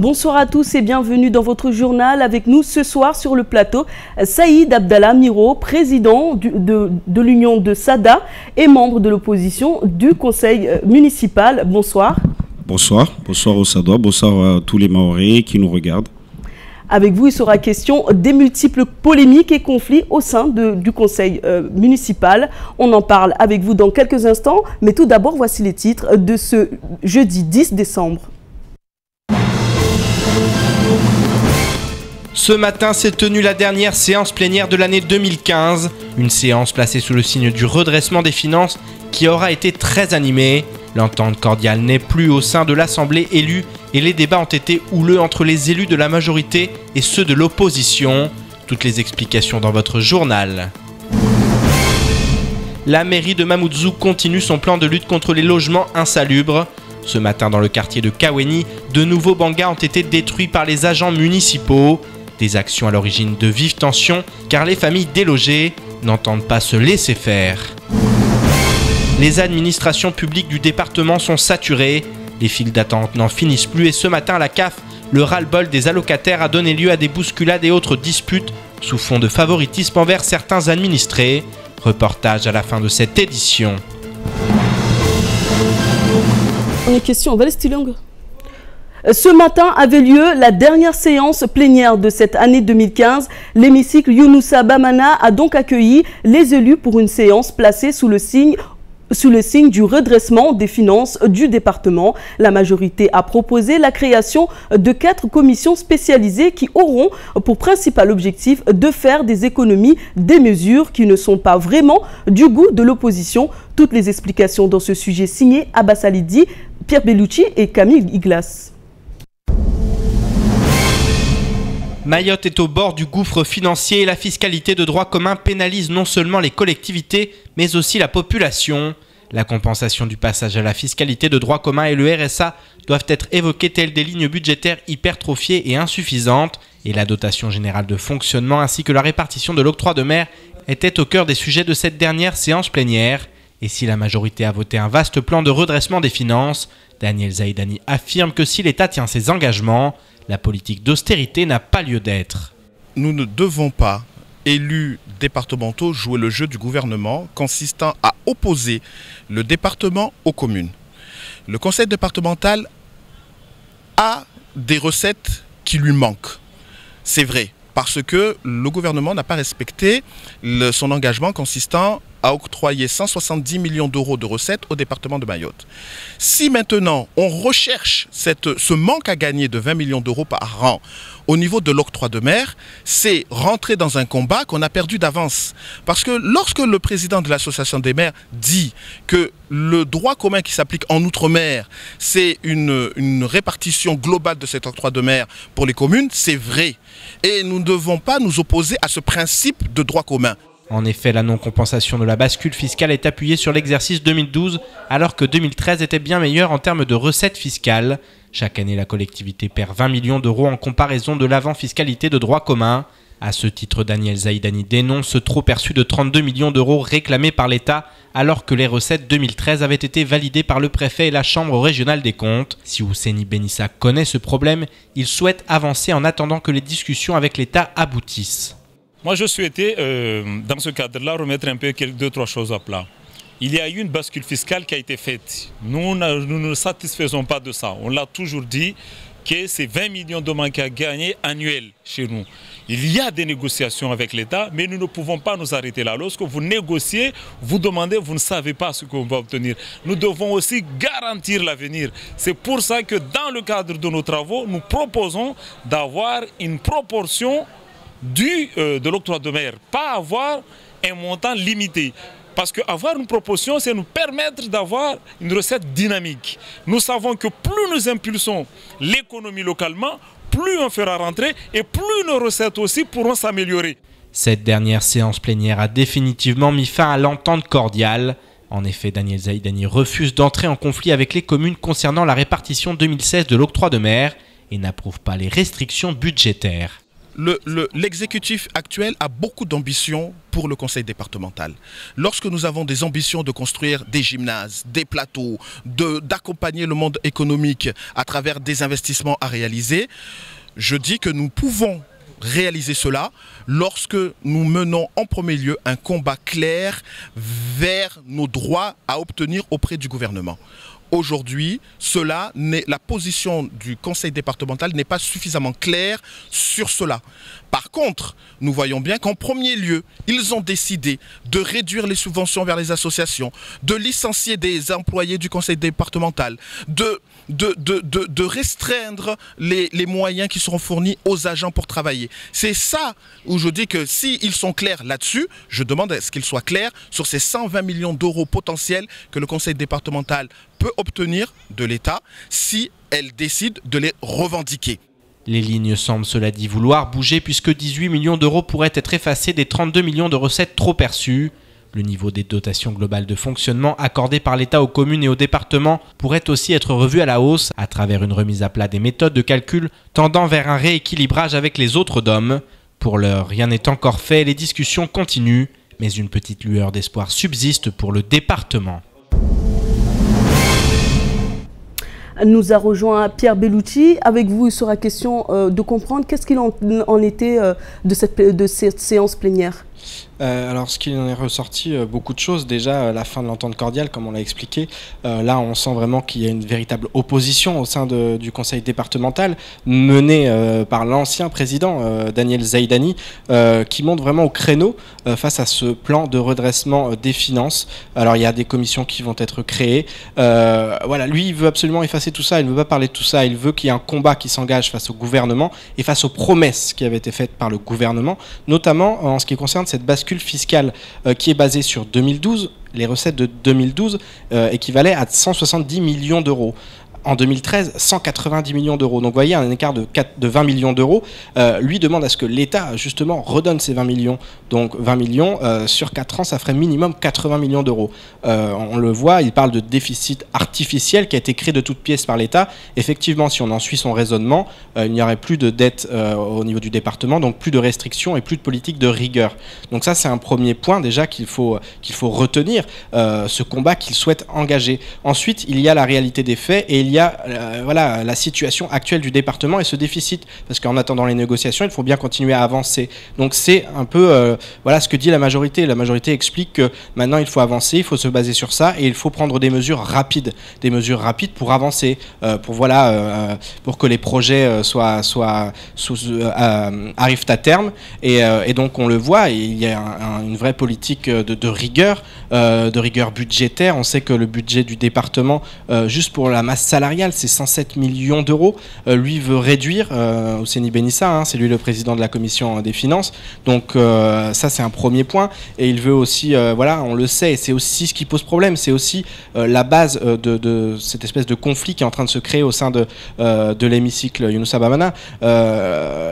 Bonsoir à tous et bienvenue dans votre journal. Avec nous ce soir sur le plateau, Saïd Abdallah Miro, président de l'Union de Sada et membre de l'opposition du conseil municipal. Bonsoir. Bonsoir au Sadois, bonsoir à tous les Mahorais qui nous regardent. Avec vous, il sera question des multiples polémiques et conflits au sein du conseil municipal. On en parle avec vous dans quelques instants, mais tout d'abord, voici les titres de ce jeudi 10 décembre. Ce matin s'est tenue la dernière séance plénière de l'année 2015, une séance placée sous le signe du redressement des finances qui aura été très animée. L'entente cordiale n'est plus au sein de l'Assemblée élue et les débats ont été houleux entre les élus de la majorité et ceux de l'opposition. Toutes les explications dans votre journal. La mairie de Mamoudzou continue son plan de lutte contre les logements insalubres. Ce matin, dans le quartier de Kaweni, de nouveaux bangas ont été détruits par les agents municipaux. Des actions à l'origine de vives tensions, car les familles délogées n'entendent pas se laisser faire. Les administrations publiques du département sont saturées. Les files d'attente n'en finissent plus et ce matin à la CAF, le ras-le-bol des allocataires a donné lieu à des bousculades et autres disputes sous fond de favoritisme envers certains administrés. Reportage à la fin de cette édition. Ce matin avait lieu la dernière séance plénière de cette année 2015. L'hémicycle Younoussa Bamana a donc accueilli les élus pour une séance placée sous le signe du redressement des finances du département. La majorité a proposé la création de 4 commissions spécialisées qui auront pour principal objectif de faire des économies des mesures qui ne sont pas vraiment du goût de l'opposition. Toutes les explications dans ce sujet signé Abbas Alidi, Pierre Bellucci et Camille Iglas. Mayotte est au bord du gouffre financier et la fiscalité de droit commun pénalise non seulement les collectivités, mais aussi la population. La compensation du passage à la fiscalité de droit commun et le RSA doivent être évoquées telles des lignes budgétaires hypertrophiées et insuffisantes, et la dotation générale de fonctionnement ainsi que la répartition de l'octroi de mer étaient au cœur des sujets de cette dernière séance plénière. Et si la majorité a voté un vaste plan de redressement des finances, Daniel Zaïdani affirme que si l'État tient ses engagements, la politique d'austérité n'a pas lieu d'être. Nous ne devons pas, élus départementaux, jouer le jeu du gouvernement consistant à opposer le département aux communes. Le conseil départemental a des recettes qui lui manquent. C'est vrai, parce que le gouvernement n'a pas respecté son engagement consistant à octroyer 170 millions d'euros de recettes au département de Mayotte. Si maintenant on recherche ce manque à gagner de 20 millions d'euros par an au niveau de l'octroi de mer, c'est rentrer dans un combat qu'on a perdu d'avance. Parce que lorsque le président de l'association des maires dit que le droit commun qui s'applique en outre-mer, c'est une répartition globale de cet octroi de mer pour les communes, c'est vrai. Et nous ne devons pas nous opposer à ce principe de droit commun. En effet, la non-compensation de la bascule fiscale est appuyée sur l'exercice 2012, alors que 2013 était bien meilleur en termes de recettes fiscales. Chaque année, la collectivité perd 20 millions d'euros en comparaison de l'avant-fiscalité de droit commun. À ce titre, Daniel Zaïdani dénonce ce trop perçu de 32 millions d'euros réclamés par l'État, alors que les recettes 2013 avaient été validées par le préfet et la Chambre régionale des comptes. Si Ousseini Benissa connaît ce problème, il souhaite avancer en attendant que les discussions avec l'État aboutissent. Moi, je souhaitais, dans ce cadre-là, remettre un peu 2-3 choses à plat. Il y a eu une bascule fiscale qui a été faite. Nous ne nous satisfaisons pas de ça. On l'a toujours dit que c'est 20 millions de manques à gagner annuels chez nous. Il y a des négociations avec l'État, mais nous ne pouvons pas nous arrêter là. Lorsque vous négociez, vous demandez, vous ne savez pas ce qu'on va obtenir. Nous devons aussi garantir l'avenir. C'est pour ça que dans le cadre de nos travaux, nous proposons d'avoir une proportion de l'octroi de mer, pas avoir un montant limité. Parce qu'avoir une proportion, c'est nous permettre d'avoir une recette dynamique. Nous savons que plus nous impulsons l'économie localement, plus on fera rentrer et plus nos recettes aussi pourront s'améliorer. Cette dernière séance plénière a définitivement mis fin à l'entente cordiale. En effet, Daniel Zaïdani refuse d'entrer en conflit avec les communes concernant la répartition 2016 de l'octroi de mer et n'approuve pas les restrictions budgétaires. l'exécutif actuel a beaucoup d'ambitions pour le conseil départemental. Lorsque nous avons des ambitions de construire des gymnases, des plateaux, d'accompagner le monde économique à travers des investissements à réaliser, je dis que nous pouvons réaliser cela lorsque nous menons en premier lieu un combat clair vers nos droits à obtenir auprès du gouvernement. Aujourd'hui, la position du conseil départemental n'est pas suffisamment claire sur cela. Par contre, nous voyons bien qu'en premier lieu, ils ont décidé de réduire les subventions vers les associations, de licencier des employés du conseil départemental, de restreindre les moyens qui seront fournis aux agents pour travailler. C'est ça où je dis que s'ils sont clairs là-dessus, je demande à ce qu'ils soient clairs sur ces 120 millions d'euros potentiels que le conseil départemental peut obtenir de l'État si elle décide de les revendiquer. Les lignes semblent, cela dit, vouloir bouger puisque 18 millions d'euros pourraient être effacés des 32 millions de recettes trop perçues. Le niveau des dotations globales de fonctionnement accordées par l'État aux communes et aux départements pourrait aussi être revu à la hausse à travers une remise à plat des méthodes de calcul tendant vers un rééquilibrage avec les autres DOM. Pour l'heure, rien n'est encore fait, les discussions continuent, mais une petite lueur d'espoir subsiste pour le département. Nous a rejoint Pierre Bellucci. Avec vous, il sera question de comprendre qu'est-ce qu'il en était de cette séance plénière. Alors, ce qu'il en est ressorti, beaucoup de choses. Déjà, la fin de l'entente cordiale, comme on l'a expliqué. Là, on sent vraiment qu'il y a une véritable opposition au sein du conseil départemental, menée par l'ancien président, Daniel Zaidani, qui monte vraiment au créneau face à ce plan de redressement des finances. Alors, il y a des commissions qui vont être créées. Voilà, lui, il veut absolument effacer tout ça. Il ne veut pas parler de tout ça. Il veut qu'il y ait un combat qui s'engage face au gouvernement et face aux promesses qui avaient été faites par le gouvernement, notamment en ce qui concerne cette bascule fiscale qui est basée sur 2012. Les recettes de 2012 équivalaient à 170 millions d'euros. En 2013, 190 millions d'euros. Donc vous voyez, un écart de 20 millions d'euros. Lui demande à ce que l'État, justement, redonne ces 20 millions. Donc 20 millions, sur 4 ans, ça ferait minimum 80 millions d'euros. On le voit, il parle de déficit artificiel qui a été créé de toutes pièces par l'État. Effectivement, si on en suit son raisonnement, il n'y aurait plus de dette au niveau du département, donc plus de restrictions et plus de politique de rigueur. Donc ça, c'est un premier point déjà qu'il faut retenir, ce combat qu'il souhaite engager. Ensuite, il y a la réalité des faits et il y a voilà, la situation actuelle du département et ce déficit, parce qu'en attendant les négociations, il faut bien continuer à avancer. Donc c'est un peu voilà ce que dit la majorité. La majorité explique que maintenant il faut avancer, il faut se baser sur ça et il faut prendre des mesures rapides pour avancer, pour que les projets arrivent à terme. Et donc on le voit, il y a une vraie politique de rigueur budgétaire. On sait que le budget du département, juste pour la masse salariale, c'est 107 millions d'euros. Lui veut réduire, Ousseni Benissa, c'est lui le président de la commission des finances. Donc ça, c'est un premier point. Et il veut aussi, voilà, on le sait, et c'est aussi ce qui pose problème, c'est aussi la base de cette espèce de conflit qui est en train de se créer au sein de l'hémicycle Younoussa Bamana.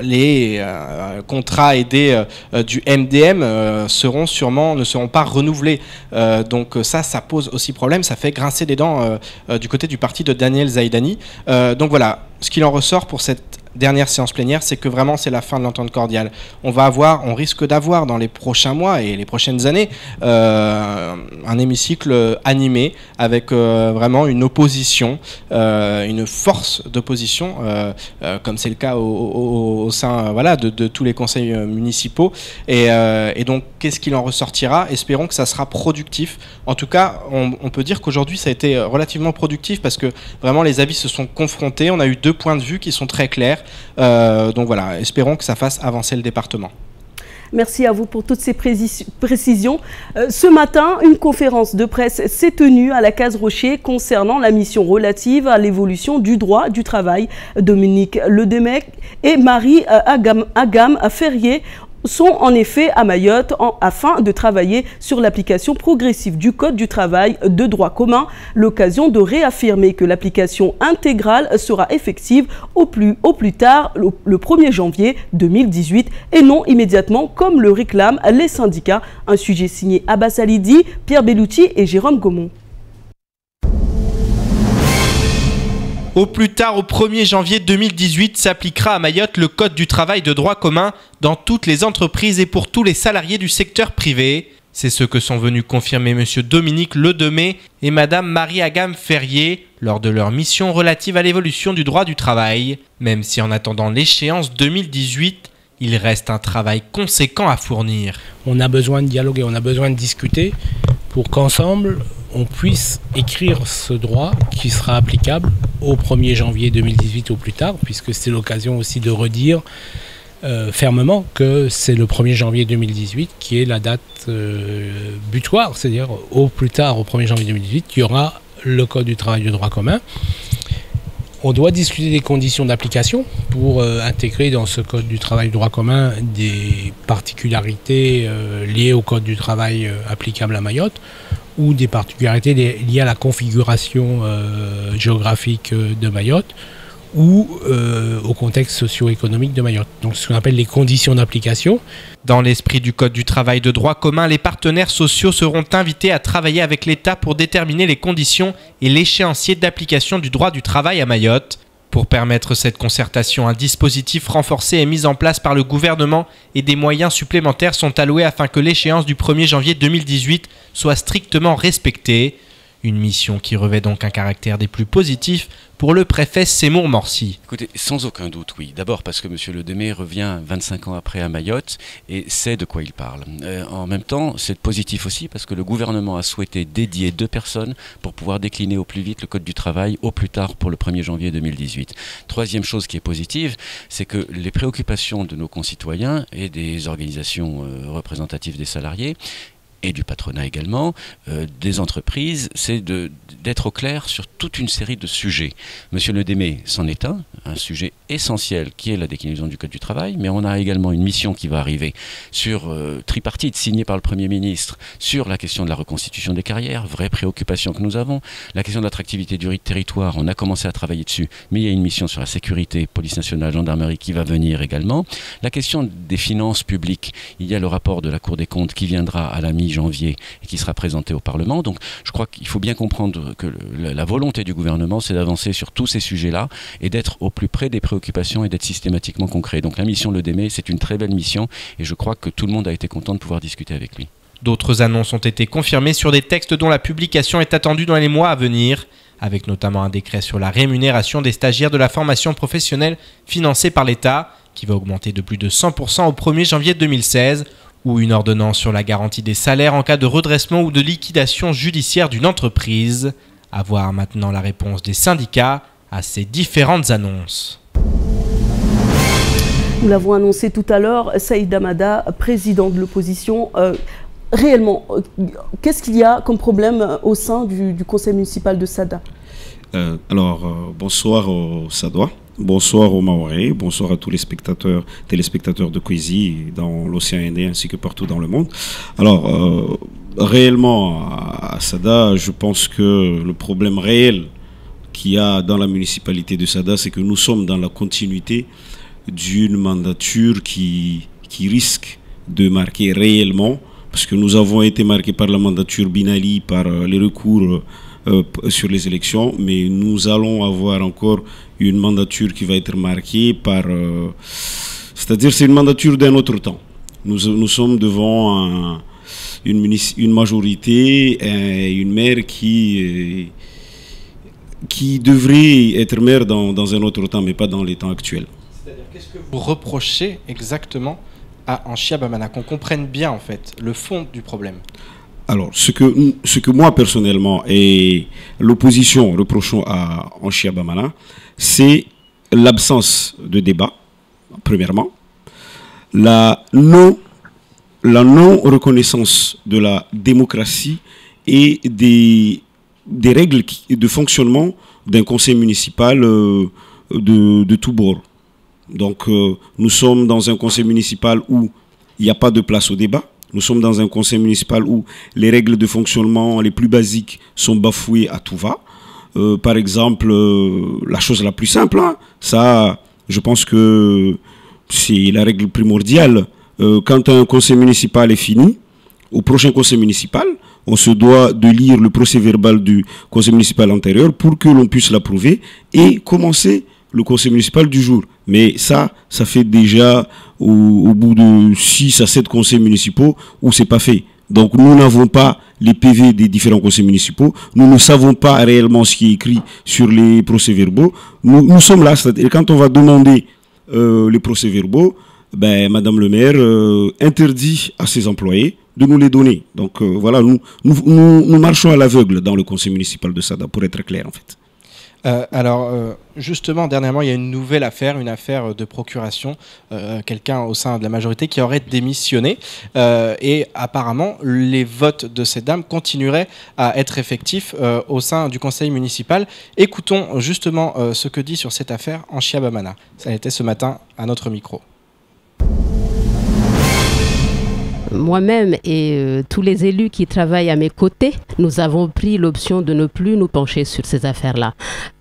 Les contrats aidés du MDM ne seront pas renouvelés. Donc ça pose aussi problème, ça fait grincer des dents du côté du parti de Daniel Zaidani. Donc voilà, ce qu'il en ressort pour cette dernière séance plénière, c'est que vraiment c'est la fin de l'entente cordiale. On risque d'avoir dans les prochains mois et les prochaines années un hémicycle animé avec vraiment une opposition, une force d'opposition, comme c'est le cas au sein de tous les conseils municipaux. Et donc qu'est-ce qu'il en ressortira? Espérons que ça sera productif. En tout cas, on peut dire qu'aujourd'hui ça a été relativement productif parce que vraiment les avis se sont confrontés. On a eu deux points de vue qui sont très clairs. Donc voilà, espérons que ça fasse avancer le département. Merci à vous pour toutes ces précisions. Ce matin, une conférence de presse s'est tenue à la Case Rocher concernant la mission relative à l'évolution du droit du travail. Dominique Ledemec et Marie Agam Ferrier sont en effet à Mayotte afin de travailler sur l'application progressive du Code du travail de droit commun, l'occasion de réaffirmer que l'application intégrale sera effective au plus tard le 1er janvier 2018 et non immédiatement comme le réclament les syndicats. Un sujet signé Abbas Alidi, Pierre Bellucci et Jérôme Gaumont. Au plus tard, au 1er janvier 2018, s'appliquera à Mayotte le Code du travail de droit commun dans toutes les entreprises et pour tous les salariés du secteur privé. C'est ce que sont venus confirmer M. Dominique Ledemé et Mme Marie-Agam Ferrier lors de leur mission relative à l'évolution du droit du travail. Même si en attendant l'échéance 2018, il reste un travail conséquent à fournir. On a besoin de dialoguer, on a besoin de discuter pour qu'ensemble, on puisse écrire ce droit qui sera applicable au 1er janvier 2018 au plus tard, puisque c'est l'occasion aussi de redire fermement que c'est le 1er janvier 2018 qui est la date butoir, c'est-à-dire au plus tard, au 1er janvier 2018, il y aura le Code du travail de droit commun. On doit discuter des conditions d'application pour intégrer dans ce Code du travail de droit commun des particularités liées au Code du travail applicable à Mayotte ou des particularités liées à la configuration géographique de Mayotte ou au contexte socio-économique de Mayotte. Donc ce qu'on appelle les conditions d'application. Dans l'esprit du Code du travail de droit commun, les partenaires sociaux seront invités à travailler avec l'État pour déterminer les conditions et l'échéancier d'application du droit du travail à Mayotte. Pour permettre cette concertation, un dispositif renforcé est mis en place par le gouvernement et des moyens supplémentaires sont alloués afin que l'échéance du 1er janvier 2018 soit strictement respectée. Une mission qui revêt donc un caractère des plus positifs pour le préfet Seymour Morsi. Écoutez, sans aucun doute, oui. D'abord parce que M. Ledemé revient 25 ans après à Mayotte et sait de quoi il parle. En même temps, c'est positif aussi parce que le gouvernement a souhaité dédier 2 personnes pour pouvoir décliner au plus vite le Code du travail, au plus tard pour le 1er janvier 2018. Troisième chose qui est positive, c'est que les préoccupations de nos concitoyens et des organisations représentatives des salariés et du patronat également, des entreprises, c'est d'être au clair sur toute une série de sujets. Monsieur Ledemé s'en est un sujet essentiel qui est la déclinaison du Code du travail, mais on a également une mission qui va arriver sur tripartite signée par le Premier ministre, sur la question de la reconstitution des carrières, vraie préoccupation que nous avons, la question de l'attractivité du territoire, on a commencé à travailler dessus, mais il y a une mission sur la sécurité, police nationale, gendarmerie qui va venir également. La question des finances publiques, il y a le rapport de la Cour des comptes qui viendra à la mi-janvier et qui sera présenté au Parlement. Donc je crois qu'il faut bien comprendre que la volonté du gouvernement, c'est d'avancer sur tous ces sujets-là et d'être au plus près des préoccupations et d'être systématiquement concret. Donc la mission Ledemé, c'est une très belle mission et je crois que tout le monde a été content de pouvoir discuter avec lui. D'autres annonces ont été confirmées sur des textes dont la publication est attendue dans les mois à venir, avec notamment un décret sur la rémunération des stagiaires de la formation professionnelle financée par l'État, qui va augmenter de plus de 100% au 1er janvier 2016, ou une ordonnance sur la garantie des salaires en cas de redressement ou de liquidation judiciaire d'une entreprise. À voir maintenant la réponse des syndicats à ces différentes annonces. Nous l'avons annoncé tout à l'heure, Saïd Hamada, président de l'opposition. Réellement, qu'est-ce qu'il y a comme problème au sein du conseil municipal de Sada? Bonsoir aux Sadois, bonsoir aux Mahorais, bonsoir à tous les téléspectateurs de Kwezi dans l'océan Indien ainsi que partout dans le monde. Alors, réellement, à Sada, je pense que le problème réel qu'il y a dans la municipalité de Sada, c'est que nous sommes dans la continuité d'une mandature qui risque de marquer réellement, parce que nous avons été marqués par la mandature Binali, par les recours sur les élections, mais nous allons avoir encore une mandature qui va être marquée par... c'est-à-dire c'est une mandature d'un autre temps. Nous sommes devant une majorité et une maire qui devrait être maire dans un autre temps, mais pas dans les temps actuels. C'est-à-dire, qu'est-ce que vous reprochez exactement à Anchia Bamana, qu'on comprenne bien en fait le fond du problème? Alors, ce que moi personnellement et l'opposition reprochons à Anchia Bamana, c'est l'absence de débat, premièrement, la non-reconnaissance de la démocratie et des règles de fonctionnement d'un conseil municipal de tous bords. Donc, nous sommes dans un conseil municipal où il n'y a pas de place au débat. Nous sommes dans un conseil municipal où les règles de fonctionnement les plus basiques sont bafouées à tout va. Par exemple, la chose la plus simple, hein, ça, je pense que c'est la règle primordiale. Quand un conseil municipal est fini, au prochain conseil municipal, on se doit de lire le procès-verbal du conseil municipal antérieur pour que l'on puisse l'approuver et commencer le conseil municipal du jour. Mais ça fait déjà au bout de 6 à 7 conseils municipaux où c'est pas fait. Donc nous n'avons pas les PV des différents conseils municipaux, nous ne savons pas réellement ce qui est écrit sur les procès-verbaux. Nous sommes là, c'est-à-dire quand on va demander les procès-verbaux, ben, Madame le maire interdit à ses employés de nous les donner. Donc voilà, nous marchons à l'aveugle dans le conseil municipal de Sada, pour être clair en fait. Justement, dernièrement, il y a une nouvelle affaire, une affaire de procuration, quelqu'un au sein de la majorité qui aurait démissionné et apparemment les votes de cette dame continueraient à être effectifs au sein du conseil municipal. Écoutons justement ce que dit sur cette affaire Anchia Bamana. Ça a été ce matin à notre micro. Moi-même et tous les élus qui travaillent à mes côtés, nous avons pris l'option de ne plus nous pencher sur ces affaires-là.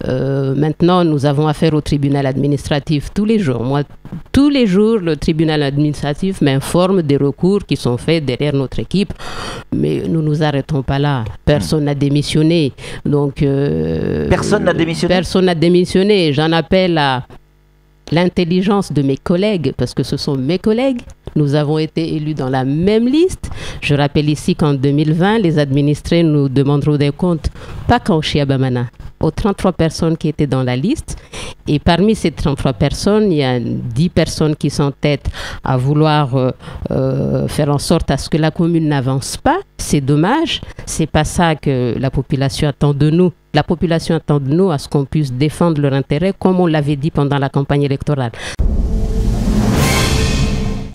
Maintenant, nous avons affaire au tribunal administratif tous les jours. Moi, tous les jours, le tribunal administratif m'informe des recours qui sont faits derrière notre équipe. Mais nous ne nous arrêtons pas là. Personne n'a démissionné. Donc, personne n'a démissionné. Personne n'a démissionné. J'en appelle à l'intelligence de mes collègues, parce que ce sont mes collègues. Nous avons été élus dans la même liste. Je rappelle ici qu'en 2020, les administrés nous demanderont des comptes, pas qu'en Anchia Bamana, aux 33 personnes qui étaient dans la liste. Et parmi ces 33 personnes, il y a 10 personnes qui s'entêtent à vouloir faire en sorte à ce que la commune n'avance pas. C'est dommage. C'est pas ça que la population attend de nous. La population attend de nous à ce qu'on puisse défendre leur intérêt, comme on l'avait dit pendant la campagne électorale.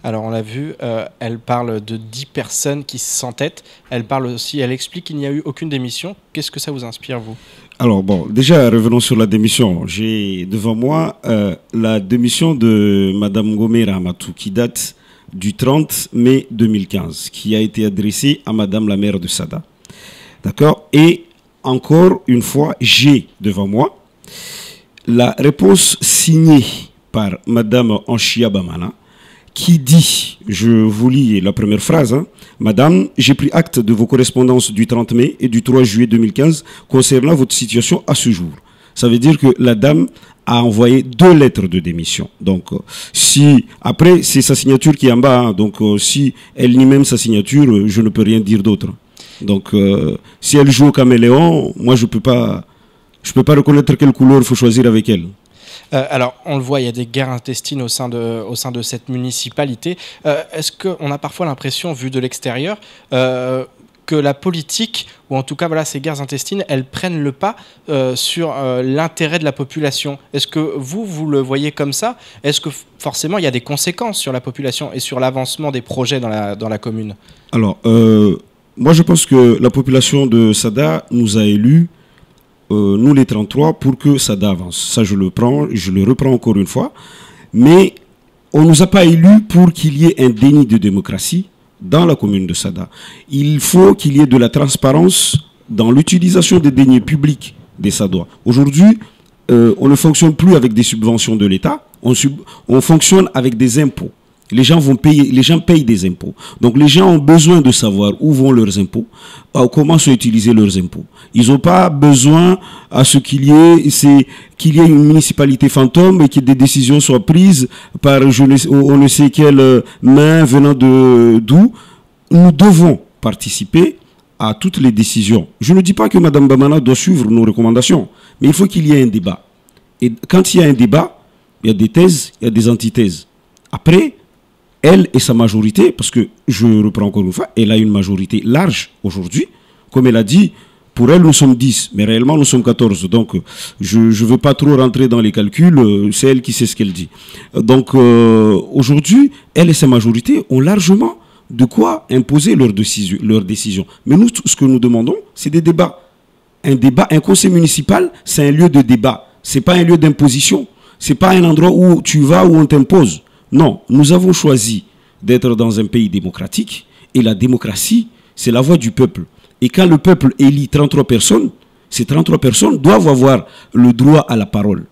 Alors on l'a vu, elle parle de 10 personnes qui s'entêtent. Elle parle aussi, elle explique qu'il n'y a eu aucune démission. Qu'est-ce que ça vous inspire, vous? Alors bon, déjà revenons sur la démission. J'ai devant moi la démission de Madame Gomera Amatou qui date du 30 mai 2015, qui a été adressée à Madame la maire de Sada. D'accord? Et encore une fois, j'ai devant moi la réponse signée par Madame Anchia Bamana, qui dit, je vous lis la première phrase, hein, Madame, j'ai pris acte de vos correspondances du 30 mai et du 3 juillet 2015 concernant votre situation à ce jour. Ça veut dire que la dame a envoyé 2 lettres de démission. Donc, si après, c'est sa signature qui est en bas, hein, donc si elle nie même sa signature, je ne peux rien dire d'autre. Donc, si elle joue au caméléon, moi, je peux pas reconnaître quelle couleur il faut choisir avec elle. Alors, on le voit, il y a des guerres intestines au sein de cette municipalité. Est-ce qu'on a parfois l'impression, vu de l'extérieur, que la politique, ou en tout cas voilà, ces guerres intestines, elles prennent le pas sur l'intérêt de la population? Est-ce que vous le voyez comme ça? Est-ce que forcément il y a des conséquences sur la population et sur l'avancement des projets dans la commune? Alors, moi je pense que la population de Sada nous a élus, nous les 33, pour que Sada avance. Ça je le reprends encore une fois. Mais on ne nous a pas élus pour qu'il y ait un déni de démocratie dans la commune de Sada. Il faut qu'il y ait de la transparence dans l'utilisation des deniers publics des Sadois. Aujourd'hui, on ne fonctionne plus avec des subventions de l'État, on fonctionne avec des impôts. Les gens payent des impôts. Donc les gens ont besoin de savoir où vont leurs impôts, comment sont utilisés leurs impôts. Ils n'ont pas besoin à ce qu'il y ait une municipalité fantôme et que des décisions soient prises par on ne sait quelle main venant d'où. Nous devons participer à toutes les décisions. Je ne dis pas que Mme Bamana doit suivre nos recommandations, mais il faut qu'il y ait un débat. Et quand il y a un débat, il y a des thèses, il y a des antithèses. Après, elle et sa majorité, parce que je reprends encore une fois, elle a une majorité large aujourd'hui. Comme elle a dit, pour elle, nous sommes 10, mais réellement, nous sommes 14. Donc, je ne veux pas trop rentrer dans les calculs, c'est elle qui sait ce qu'elle dit. Donc, aujourd'hui, elle et sa majorité ont largement de quoi imposer leurs décisions. Mais nous, ce que nous demandons, c'est des débats. Un conseil municipal, c'est un lieu de débat. Ce n'est pas un lieu d'imposition. Ce n'est pas un endroit où tu vas, où on t'impose. Non, nous avons choisi d'être dans un pays démocratique et la démocratie, c'est la voix du peuple. Et quand le peuple élit 33 personnes, ces 33 personnes doivent avoir le droit à la parole.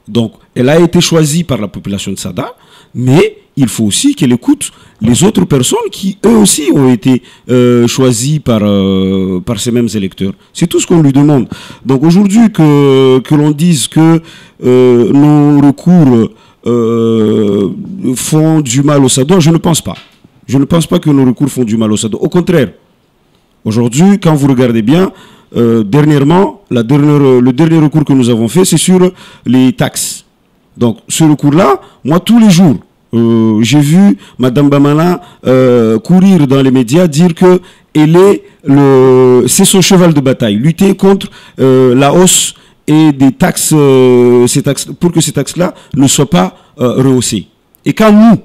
Donc, elle a été choisie par la population de Sada, Mais il faut aussi qu'elle écoute les autres personnes qui, eux aussi, ont été choisies par ces mêmes électeurs. C'est tout ce qu'on lui demande. Donc aujourd'hui, que l'on dise que nos recours font du mal au SADA, je ne pense pas. Je ne pense pas que nos recours font du mal au SADA. Au contraire, aujourd'hui, quand vous regardez bien, dernièrement, le dernier recours que nous avons fait, c'est sur les taxes. Donc ce recours-là, moi, tous les jours, j'ai vu Mme Bamana courir dans les médias dire que c'est son cheval de bataille, lutter contre la hausse et des taxes, pour que ces taxes-là ne soient pas rehaussées. Et quand nous,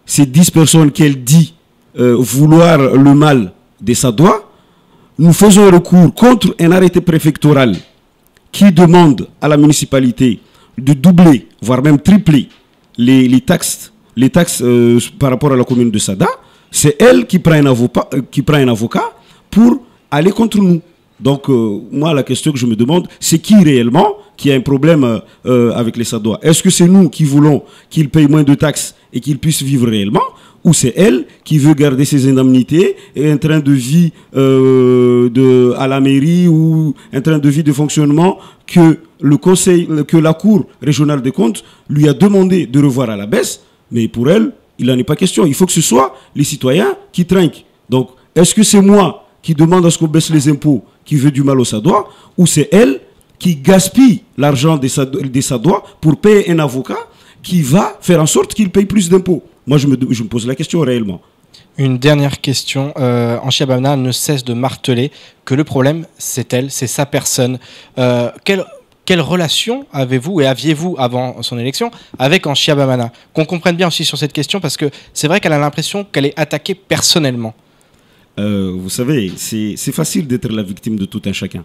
ces 10 personnes qu'elle dit vouloir le mal des Sadois, nous faisons un recours contre un arrêté préfectoral qui demande à la municipalité de doubler, voire même tripler les taxes par rapport à la commune de Sada, c'est elle qui prend un avocat pour aller contre nous. Donc, moi, la question que je me demande, c'est qui réellement qui a un problème avec les Sadois? Est-ce que c'est nous qui voulons qu'ils payent moins de taxes et qu'ils puissent vivre réellement? Ou c'est elle qui veut garder ses indemnités et un train de vie à la mairie ou un train de vie de fonctionnement que la Cour régionale des comptes lui a demandé de revoir à la baisse? Mais pour elle, il n'en est pas question. Il faut que ce soit les citoyens qui trinquent. Donc, est-ce que c'est moi qui demande à ce qu'on baisse les impôts qui veut du mal aux Sadois, ou c'est elle qui gaspille l'argent des Sadois pour payer un avocat qui va faire en sorte qu'il paye plus d'impôts? Moi, je me pose la question réellement. Une dernière question. Anchia Bamana ne cesse de marteler que le problème, c'est elle, c'est sa personne. Quelle relation avez-vous et aviez-vous avant son élection avec Anchia Bamana? Qu'on comprenne bien aussi sur cette question, parce que c'est vrai qu'elle a l'impression qu'elle est attaquée personnellement. Vous savez, c'est facile d'être la victime de tout un chacun.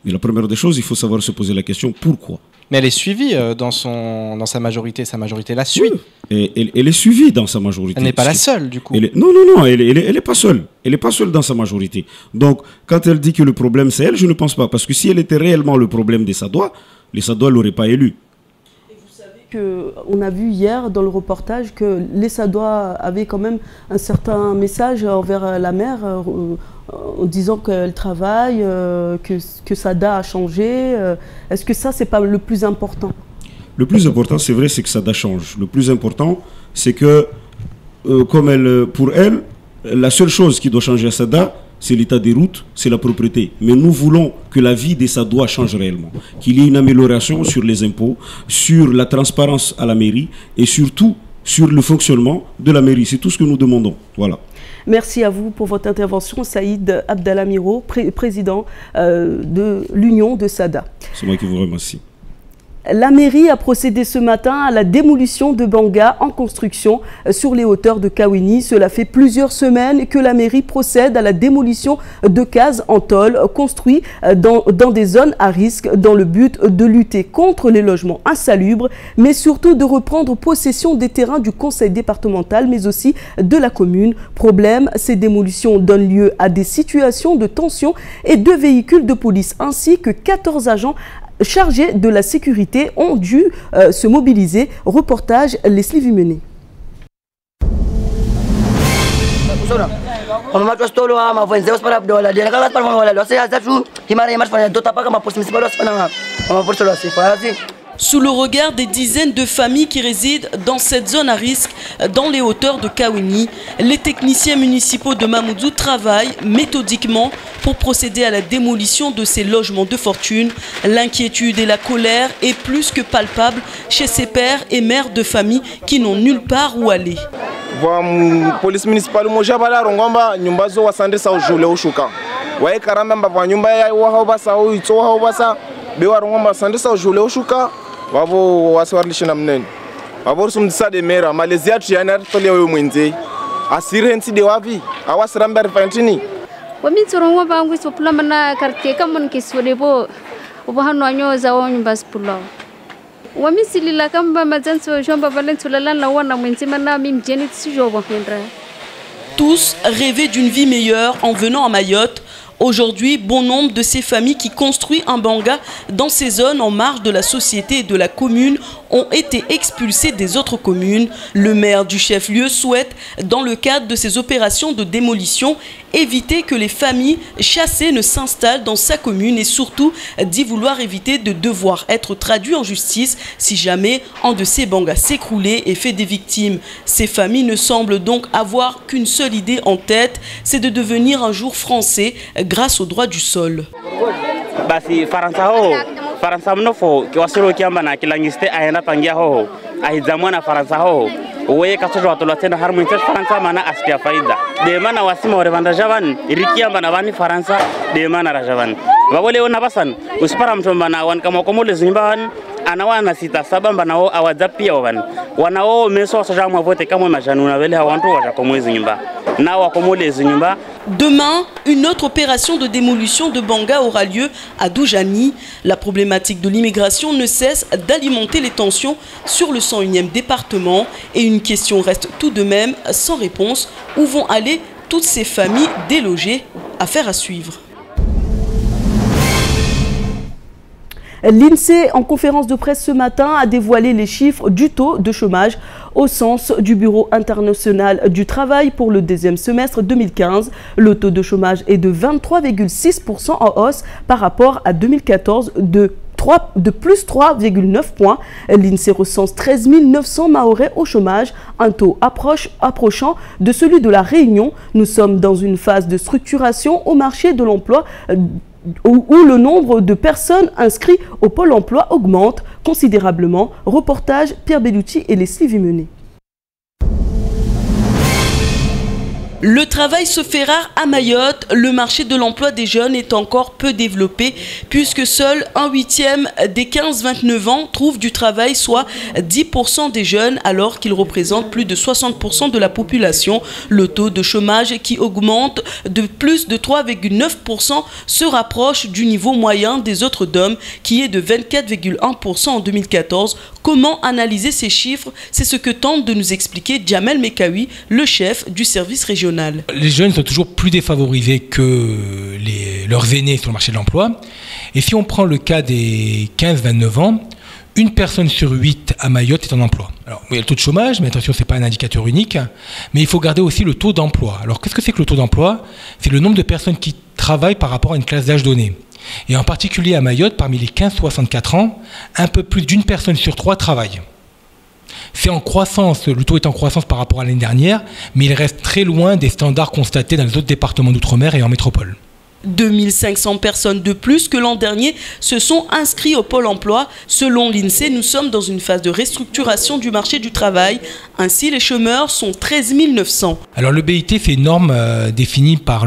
Mais la première des choses, il faut savoir se poser la question pourquoi. Mais elle est suivie dans sa majorité. Sa majorité la suit. Oui. Elle est suivie dans sa majorité. Elle n'est pas la seule, du coup. Non, elle n'est pas seule. Elle n'est pas seule dans sa majorité. Donc, quand elle dit que le problème c'est elle, je ne pense pas. Parce que si elle était réellement le problème des Sadois, les Sadois ne l'auraient pas élu. Et vous savez qu'on a vu hier dans le reportage que les Sadois avaient quand même un certain message envers la maire en disant qu'elle travaille, que Sada a changé. Est-ce que ça, c'est pas le plus important? Le plus important, c'est vrai, c'est que Sada change. Le plus important, c'est que, pour elle, la seule chose qui doit changer à Sada, c'est l'état des routes, c'est la propriété. Mais nous voulons que la vie des Sadois change réellement. Qu'il y ait une amélioration sur les impôts, sur la transparence à la mairie et surtout sur le fonctionnement de la mairie. C'est tout ce que nous demandons. Voilà. Merci à vous pour votre intervention, Saïd Abdallah Miro, président de l'Union de Sada. C'est moi qui vous remercie. La mairie a procédé ce matin à la démolition de bangas en construction sur les hauteurs de Kawini. Cela fait plusieurs semaines que la mairie procède à la démolition de cases en tôle construits dans des zones à risque dans le but de lutter contre les logements insalubres, mais surtout de reprendre possession des terrains du conseil départemental, mais aussi de la commune. Problème, ces démolitions donnent lieu à des situations de tension et 2 véhicules de police ainsi que 14 agents chargés de la sécurité ont dû se mobiliser. Reportage Leslie Vimené. Sous le regard des dizaines de familles qui résident dans cette zone à risque, dans les hauteurs de Kawini, les techniciens municipaux de Mamoudzou travaillent méthodiquement pour procéder à la démolition de ces logements de fortune. L'inquiétude et la colère est plus que palpable chez ces pères et mères de famille qui n'ont nulle part où aller. Police municipale mojabala rongomba nyumba zo wasande sa ujule ushuka. Wae karamba mbava nyumba ya wahobasa o itsoha obasa bewa rongomba sande sa ujule ushuka. Wavo waswarlisha namneni. Wavo sumdisa de mera Malaysia tuyana tole wewe mwenze. Asirensi de wavi awasramba refantini. Wami tsorongo bangu sopulama na quartier kama nkisodebo. Obahano anyoza wa nyumba spula. Wami silila kamba mazanso jomba valenso la wana mwenze mana mimjeni tsijobo hendra. Tous rêvaient d'une vie meilleure en venant à Mayotte. Aujourd'hui, bon nombre de ces familles qui construisent un banga dans ces zones en marge de la société et de la commune ont été expulsées des autres communes. Le maire du chef-lieu souhaite, dans le cadre de ces opérations de démolition, éviter que les familles chassées ne s'installent dans sa commune et surtout d'y vouloir éviter de devoir être traduit en justice si jamais un de ces bangas s'écroulait et fait des victimes. Ces familles ne semblent donc avoir qu'une seule idée en tête, c'est de devenir un jour français grâce au droit du sol. Basi Faransa mnofo kiwasiro kiamba na kilangiste ayana tangia ho ahizamwana Faransa ho oye kasojo watola tena harmonise Faransa mana aspia faida de mana wasima orevanda javan irikiamba na bani Faransa de mana rajavan babole ona basan uspara mtomba na wan kama komole zimban anawana sita sabamba nao awadzapia wan wanao meso soja vote kama majanuna vele hawantu waja komwezi nyumba na wakomole zinyumba. Demain, une autre opération de démolition de Banga aura lieu à Doujani. La problématique de l'immigration ne cesse d'alimenter les tensions sur le 101e département et une question reste tout de même sans réponse. Où vont aller toutes ces familles délogées? Affaire à suivre. L'INSEE, en conférence de presse ce matin, a dévoilé les chiffres du taux de chômage au sens du Bureau international du travail pour le deuxième semestre 2015. Le taux de chômage est de 23,6% en hausse par rapport à 2014 de plus 3,9 points. L'INSEE recense 13 900 Mahorais au chômage, un taux approchant de celui de la Réunion. Nous sommes dans une phase de structuration au marché de l'emploi où le nombre de personnes inscrites au Pôle emploi augmente considérablement. Reportage Pierre Bellucci et Leslie Vimenet. Le travail se fait rare à Mayotte. Le marché de l'emploi des jeunes est encore peu développé puisque seul un huitième des 15-29 ans trouve du travail, soit 10% des jeunes alors qu'ils représentent plus de 60% de la population. Le taux de chômage qui augmente de plus de 3,9% se rapproche du niveau moyen des autres DOM qui est de 24,1% en 2014. Comment analyser ces chiffres? C'est ce que tente de nous expliquer Djamel Mekawi, le chef du service régional. Les jeunes sont toujours plus défavorisés que leurs aînés sur le marché de l'emploi. Et si on prend le cas des 15-29 ans, une personne sur 8 à Mayotte est en emploi. Alors, il y a le taux de chômage, mais attention, ce n'est pas un indicateur unique. Mais il faut garder aussi le taux d'emploi. Alors, qu'est-ce que c'est que le taux d'emploi? C'est le nombre de personnes qui travaillent par rapport à une classe d'âge donnée. Et en particulier à Mayotte, parmi les 15-64 ans, un peu plus d'une personne sur 3 travaille. C'est en croissance, le taux est en croissance par rapport à l'année dernière, mais il reste très loin des standards constatés dans les autres départements d'outre-mer et en métropole. 2500 personnes de plus que l'an dernier se sont inscrits au Pôle emploi. Selon l'INSEE, nous sommes dans une phase de restructuration du marché du travail. Ainsi, les chômeurs sont 13 900. Alors le BIT, c'est une norme définie par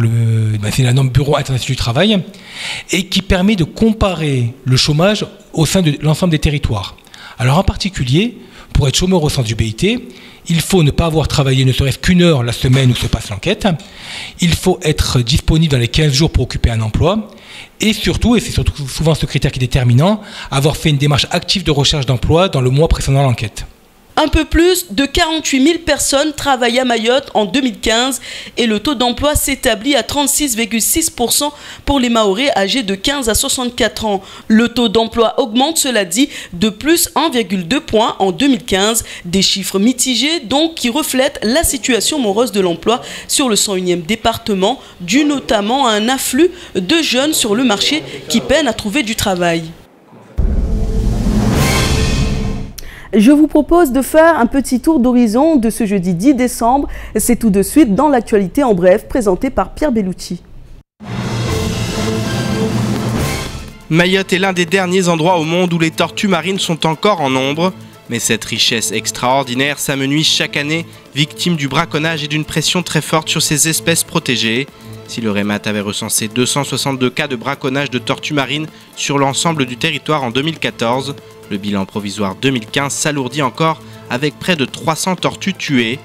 c'est la norme Bureau international du travail et qui permet de comparer le chômage au sein de l'ensemble des territoires. Alors en particulier, pour être chômeur au sens du BIT, il faut ne pas avoir travaillé ne serait-ce qu'une heure la semaine où se passe l'enquête. Il faut être disponible dans les 15 jours pour occuper un emploi. Et surtout, et c'est surtout souvent ce critère qui est déterminant, avoir fait une démarche active de recherche d'emploi dans le mois précédant l'enquête. Un peu plus de 48 000 personnes travaillent à Mayotte en 2015 et le taux d'emploi s'établit à 36,6% pour les Mahorais âgés de 15 à 64 ans. Le taux d'emploi augmente, cela dit, de plus 1,2 points en 2015. Des chiffres mitigés donc qui reflètent la situation morose de l'emploi sur le 101e département, dû notamment à un afflux de jeunes sur le marché qui peinent à trouver du travail. Je vous propose de faire un petit tour d'horizon de ce jeudi 10 décembre. C'est tout de suite dans l'actualité en bref, présenté par Pierre Bellucci. Mayotte est l'un des derniers endroits au monde où les tortues marines sont encore en nombre. Mais cette richesse extraordinaire s'amenuise chaque année, victime du braconnage et d'une pression très forte sur ces espèces protégées. Si le REMAT avait recensé 262 cas de braconnage de tortues marines sur l'ensemble du territoire en 2014, le bilan provisoire 2015 s'alourdit encore avec près de 300 tortues tuées.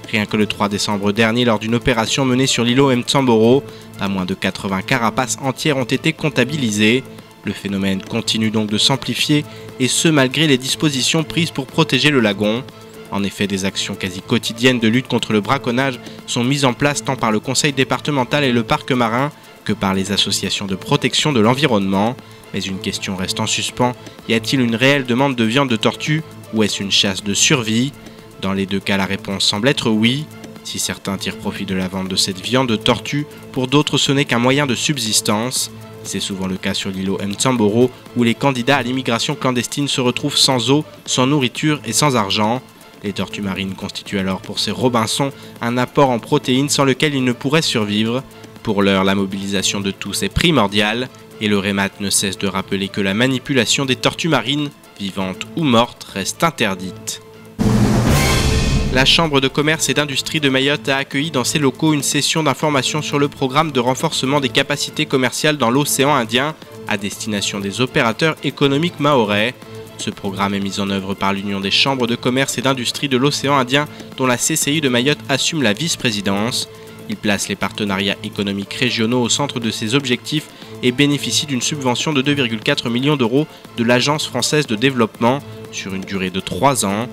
Rien que le 3 décembre dernier, lors d'une opération menée sur l'îlot Mtsamboro, pas moins de 80 carapaces entières ont été comptabilisées. Le phénomène continue donc de s'amplifier, et ce malgré les dispositions prises pour protéger le lagon. En effet, des actions quasi quotidiennes de lutte contre le braconnage sont mises en place tant par le conseil départemental et le parc marin que par les associations de protection de l'environnement. Mais une question reste en suspens, y a-t-il une réelle demande de viande de tortue ou est-ce une chasse de survie? Dans les deux cas, la réponse semble être oui. Si certains tirent profit de la vente de cette viande de tortue, pour d'autres ce n'est qu'un moyen de subsistance. C'est souvent le cas sur l'îlot Mtsamboro où les candidats à l'immigration clandestine se retrouvent sans eau, sans nourriture et sans argent. Les tortues marines constituent alors pour ces Robinsons un apport en protéines sans lequel ils ne pourraient survivre. Pour l'heure, la mobilisation de tous est primordiale et le REMAT ne cesse de rappeler que la manipulation des tortues marines, vivantes ou mortes, reste interdite. La Chambre de commerce et d'industrie de Mayotte a accueilli dans ses locaux une session d'information sur le programme de renforcement des capacités commerciales dans l'océan Indien à destination des opérateurs économiques mahorais. Ce programme est mis en œuvre par l'Union des chambres de commerce et d'industrie de l'océan Indien dont la CCI de Mayotte assume la vice-présidence. Il place les partenariats économiques régionaux au centre de ses objectifs et bénéficie d'une subvention de 2,4 millions d'euros de l'Agence française de développement sur une durée de 3 ans.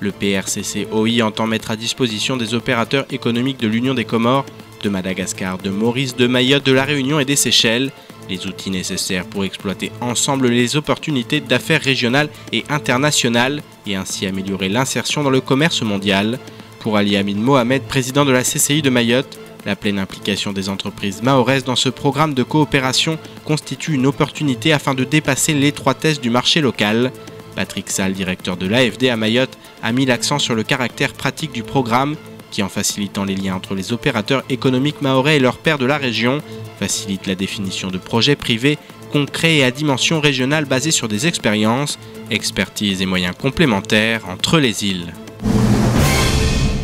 Le PRCCOI entend mettre à disposition des opérateurs économiques de l'Union des Comores, de Madagascar, de Maurice, de Mayotte, de la Réunion et des Seychelles, les outils nécessaires pour exploiter ensemble les opportunités d'affaires régionales et internationales et ainsi améliorer l'insertion dans le commerce mondial. Pour Ali Amin Mohamed, président de la CCI de Mayotte, la pleine implication des entreprises mahoraises dans ce programme de coopération constitue une opportunité afin de dépasser l'étroitesse du marché local. Patrick Sall, directeur de l'AFD à Mayotte, a mis l'accent sur le caractère pratique du programme qui, en facilitant les liens entre les opérateurs économiques mahorais et leurs pairs de la région, facilite la définition de projets privés concrets et à dimension régionale basés sur des expériences, expertises et moyens complémentaires entre les îles.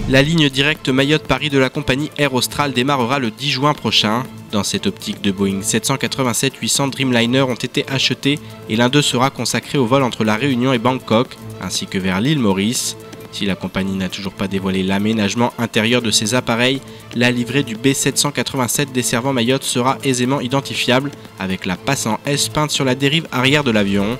La ligne directe Mayotte-Paris de la compagnie Air Austral démarrera le 10 juin prochain. Dans cette optique, de Boeing 787-800 Dreamliner ont été achetés et l'un d'eux sera consacré au vol entre la Réunion et Bangkok, ainsi que vers l'île Maurice. Si la compagnie n'a toujours pas dévoilé l'aménagement intérieur de ces appareils, la livrée du B787 desservant Mayotte sera aisément identifiable avec la passe en S peinte sur la dérive arrière de l'avion.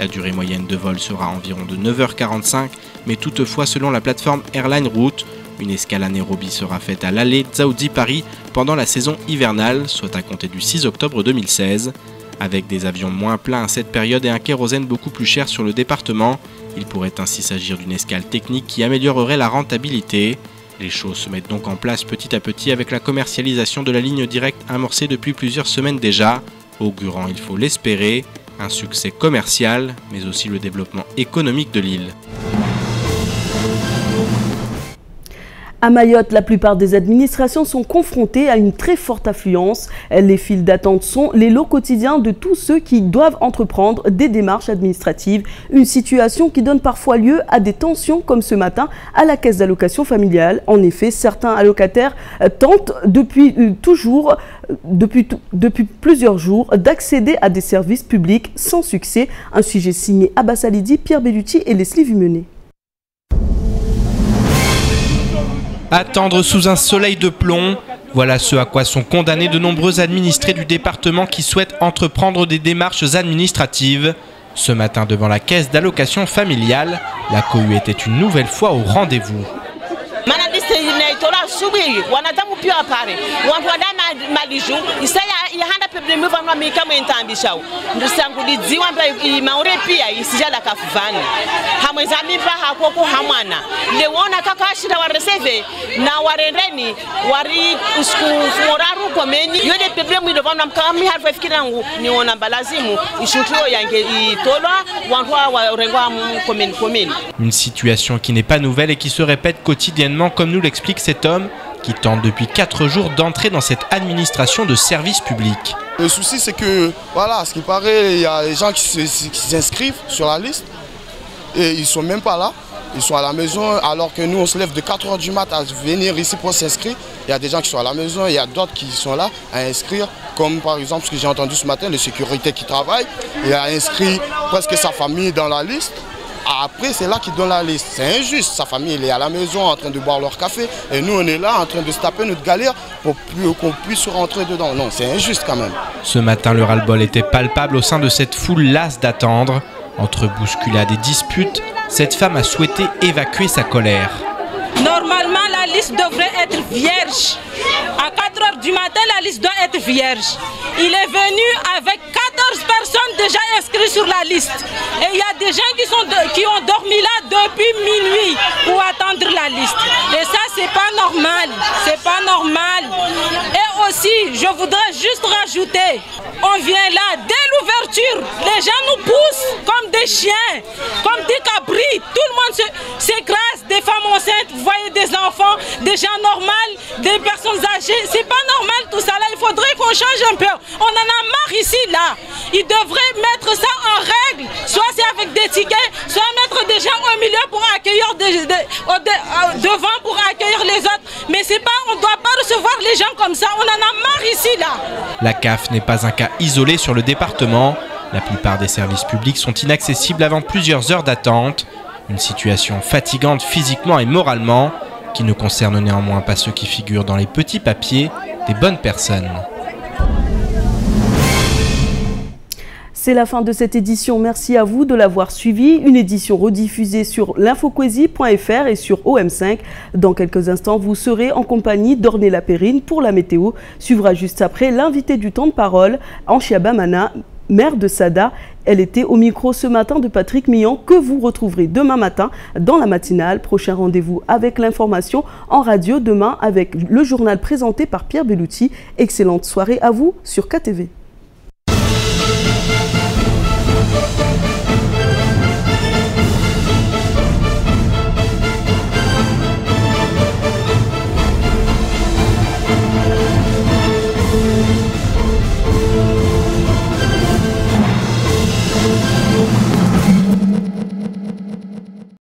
La durée moyenne de vol sera environ de 9h45, mais toutefois selon la plateforme Airline Route, une escale anaérobie sera faite à l'allée Dzaoudzi-Paris pendant la saison hivernale, soit à compter du 6 octobre 2016. Avec des avions moins pleins à cette période et un kérosène beaucoup plus cher sur le département, il pourrait ainsi s'agir d'une escale technique qui améliorerait la rentabilité. Les choses se mettent donc en place petit à petit avec la commercialisation de la ligne directe amorcée depuis plusieurs semaines déjà, augurant, il faut l'espérer, un succès commercial, mais aussi le développement économique de l'île. À Mayotte, la plupart des administrations sont confrontées à une très forte affluence. Les files d'attente sont les lots quotidiens de tous ceux qui doivent entreprendre des démarches administratives. Une situation qui donne parfois lieu à des tensions comme ce matin à la caisse d'allocation familiale. En effet, certains allocataires tentent depuis plusieurs jours d'accéder à des services publics sans succès. Un sujet signé Abbas Alidi, Pierre Bellucci et Leslie Vumenet. Attendre sous un soleil de plomb, voilà ce à quoi sont condamnés de nombreux administrés du département qui souhaitent entreprendre des démarches administratives. Ce matin, devant la caisse d'allocation familiale, la cohue était une nouvelle fois au rendez-vous. wanadamu pia pale wanadama maliju isaya ihanda pe blemu vanwa mika mwentambishao ndusangu lidziwa mba maure pia isijala kafuvana hamweza mimba hakoko hamwana lewona kakashira wa receive na warendeni wari usku foraru komeni yode pe blemu ndo vanwa mkami harfa fikirangu niona balazimu ishutio yange itolwa wanwa warengwa komeni. Une situation qui n'est pas nouvelle et qui se répète quotidiennement comme nous l'explique cet homme qui tente depuis 4 jours d'entrer dans cette administration de services publics. Le souci c'est que, voilà, ce qui paraît, il y a des gens qui s'inscrivent sur la liste et ils ne sont même pas là. Ils sont à la maison alors que nous on se lève de 4 h du mat à venir ici pour s'inscrire. Il y a des gens qui sont à la maison, il y a d'autres qui sont là à inscrire, comme par exemple ce que j'ai entendu ce matin, le sécurité qui travaille, il a inscrit presque sa famille dans la liste. Après, c'est là qu'il donne la liste. C'est injuste. Sa famille elle est à la maison en train de boire leur café et nous, on est là en train de se taper notre galère pour qu'on puisse rentrer dedans. Non, c'est injuste quand même. Ce matin, le ras-le-bol était palpable au sein de cette foule lasse d'attendre. Entre bousculades et disputes, cette femme a souhaité évacuer sa colère. Normalement, la liste devrait être vierge. À 4 heures du matin, la liste doit être vierge. Il est venu avec 14 personnes déjà inscrites sur la liste. Et il y a des gens qui ont dormi là depuis minuit pour attendre la liste. Et ça, c'est pas normal. C'est pas normal. Et aussi, je voudrais juste rajouter, on vient là, dès l'ouverture, les gens nous poussent comme des chiens, comme des cabris. Tout le monde s'écrase, des femmes enceintes, vous voyez des enfants, des gens normaux, des personnes âgées. C'est pas normal tout ça là, il faudrait qu'on change un peu. On en a marre ici là. Ils devraient mettre ça en règle, soit c'est avec des tickets, soit mettre des gens au milieu pour accueillir devant pour accueillir les autres. Mais c'est pas, on ne doit pas recevoir les gens comme ça, on en a marre ici là. La CAF n'est pas un cas isolé sur le département. La plupart des services publics sont inaccessibles avant plusieurs heures d'attente. Une situation fatigante physiquement et moralement, qui ne concerne néanmoins pas ceux qui figurent dans les petits papiers des bonnes personnes. C'est la fin de cette édition. Merci à vous de l'avoir suivi. Une édition rediffusée sur l'infoquesie.fr et sur OM5. Dans quelques instants, vous serez en compagnie d'Ornella Perrine pour la météo. Suivra juste après l'invité du temps de parole, Anchia Bamana, maire de Sada. Elle était au micro ce matin de Patrick Millon, que vous retrouverez demain matin dans la matinale. Prochain rendez-vous avec l'information en radio demain avec le journal présenté par Pierre Bellucci. Excellente soirée à vous sur KTV.